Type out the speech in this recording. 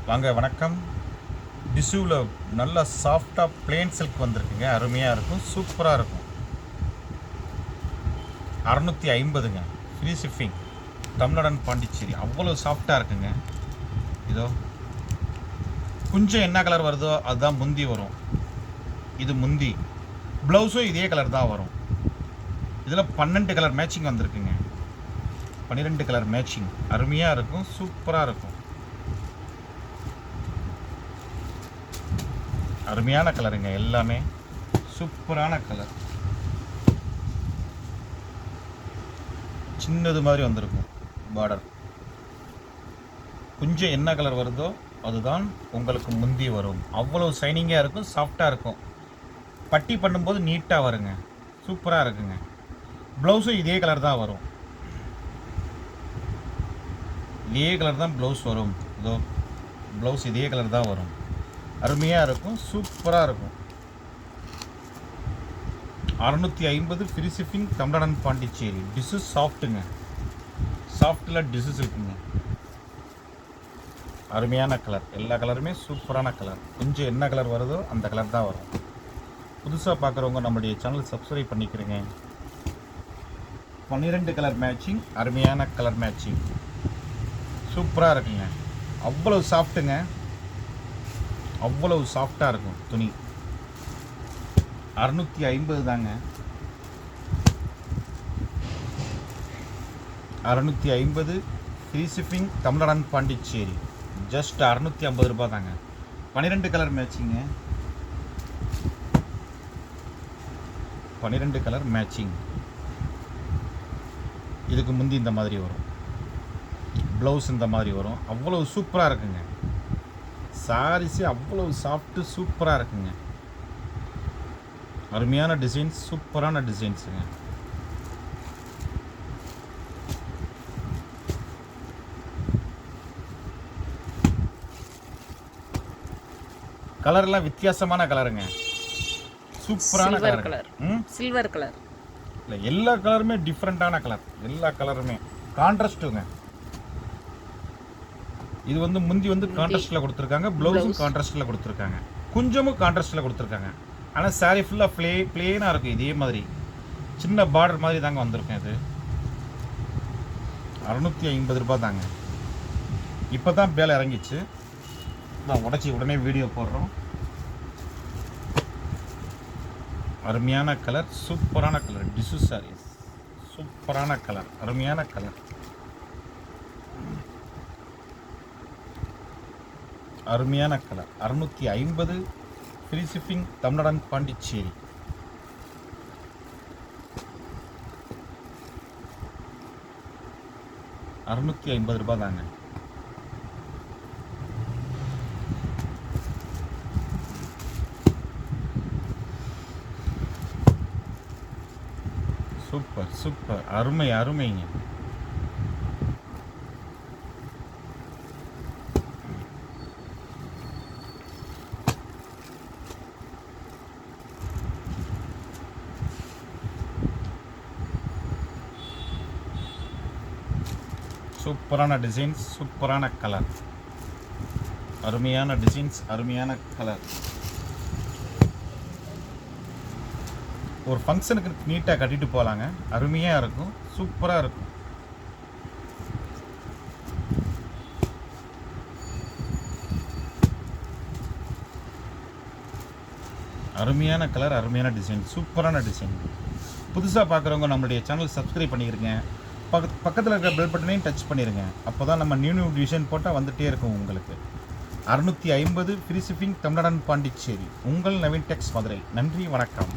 வாங்க வணக்கம். டிஷ்யூவில் நல்லா சாஃப்டாக பிளேன் சில்க் வந்திருக்குங்க. அருமையாக இருக்கும், சூப்பராக இருக்கும். 650ங்க. Free shipping. Tamil Nadu and Pondicherry. அவ்வளோ சாஃப்டாக இருக்குங்க. இதோ கொஞ்சம் என்ன கலர் வருதோ அதுதான் முந்தி வரும். இது முந்தி. ப்ளவுஸும் இதே கலர் தான் வரும். இதில் 12 கலர் மேட்சிங் வந்திருக்குங்க. 12 கலர் மேட்சிங். அருமையாக இருக்கும், சூப்பராக இருக்கும். அருமையான கலருங்க. எல்லாமே சூப்பரான கலர். சின்னது மாதிரி வந்திருக்கும் பார்டர். கொஞ்சம் என்ன கலர் வருதோ அதுதான் உங்களுக்கு முந்தி வரும். அவ்வளோ ஷைனிங்காக இருக்கும், சாஃப்டாக இருக்கும். பட்டி பண்ணும்போது நீட்டாக வருங்க, சூப்பராக இருக்குங்க. ப்ளவுஸும் இதே கலர் தான் வரும். இதே கலர் தான் ப்ளவுஸ் வரும். இதோ ப்ளவுஸ் இதே கலர் தான் வரும். அருமையாக இருக்கும், சூப்பராக இருக்கும். 650 free shipping Tamil Nadu and Pondicherry. Dishes சாஃப்ட்டுங்க. சாஃப்டில் டிஷ்ஷஸ் இருக்குங்க. அருமையான கலர். எல்லா கலருமே சூப்பரான கலர். கொஞ்சம் என்ன கலர் வருதோ அந்த கலர் தான் வரும். புதுசாக பார்க்குறவங்க நம்மளுடைய சேனல் சப்ஸ்கிரைப் பண்ணிக்கிறேங்க. 12 கலர் மேட்சிங். அருமையான கலர் மேட்சிங். சூப்பராக இருக்குங்க. அவ்வளோ சாஃப்ட்டுங்க. அவ்வளவு சாஃப்டாக இருக்கும் துணி. 650 தாங்க. 650 free shipping Tamil Nadu and Pondicherry. Just 650 ரூபா தாங்க. 12 கலர் மேட்சிங்க. 12 colour matching. இதுக்கு முந்தி இந்த மாதிரி வரும். ப்ளவுஸ் இந்த மாதிரி வரும். அவ்வளவு சூப்பராக இருக்குங்க. சாரீஸு அவ்வளோ சாஃப்ட்டு சூப்பராக இருக்குங்க. அருமையான டிசைன்ஸ், சூப்பரான டிசைன்ஸுங்க. கலர்லாம் வித்தியாசமான கலருங்க. சூப்பரான கலர். Silver colour. இல்லை, எல்லா கலருமே டிஃப்ரெண்ட்டான கலர். எல்லா கலருமே கான்ட்ராஸ்ட்டுங்க. இது வந்து முந்தி வந்து கான்ட்ராஸ்ட்டில் கொடுத்துருக்காங்க. ப்ளவுஸும் கான்ட்ராஸ்ட்டில் கொடுத்துருக்காங்க. கொஞ்சமும் கான்ட்ராஸ்ட்டில் கொடுத்துருக்காங்க. ஆனால் சாரீ ஃபுல்லாக பிளெயினாக இருக்கும். இதே மாதிரி சின்ன பார்டர் மாதிரி தாங்க வந்திருக்கும். இது 650 ரூபா தாங்க. இப்போ தான் வேலை இறங்கிச்சு. நான் உடச்சி உடனே வீடியோ போடுறோம். அருமையான கலர், சூப்பரான கலர். டிஷ்யூ சாரீஸ் சூப்பரான கலர், அருமையான கலர். அருமையான colour. 650 free shipping Tamil Nadu and Pondicherry. ரூபாய் தாங்க. Super super. அருமை அருமைங்க. சூப்பரான டிசைன்ஸ், சூப்பரான கலர். அருமையான டிசைன்ஸ், அருமையான கலர். ஒரு ஃபங்க்ஷனுக்கு நீட்டாக கட்டிட்டு போகலாங்க. அருமையாக இருக்கும், சூப்பராக இருக்கும். அருமையான கலர், அருமையான டிசைன், சூப்பரான டிசைன். புதுசாக பார்க்குறவங்க நம்மளுடைய சேனல் சப்ஸ்கிரைப் பண்ணிக்கிறங்க. பக்கத்தில் இருக்கிற பெல் பட்டனையும் டச் பண்ணிடுங்க. அப்போ தான் நம்ம நியூ டிசைன் போட்டால் வந்துகிட்டே இருக்கும் உங்களுக்கு. 650 free shipping Tamil Nadu and Pondicherry. உங்கள் நவீன் டெக்ஸ் மதுரை. நன்றி, வணக்கம்.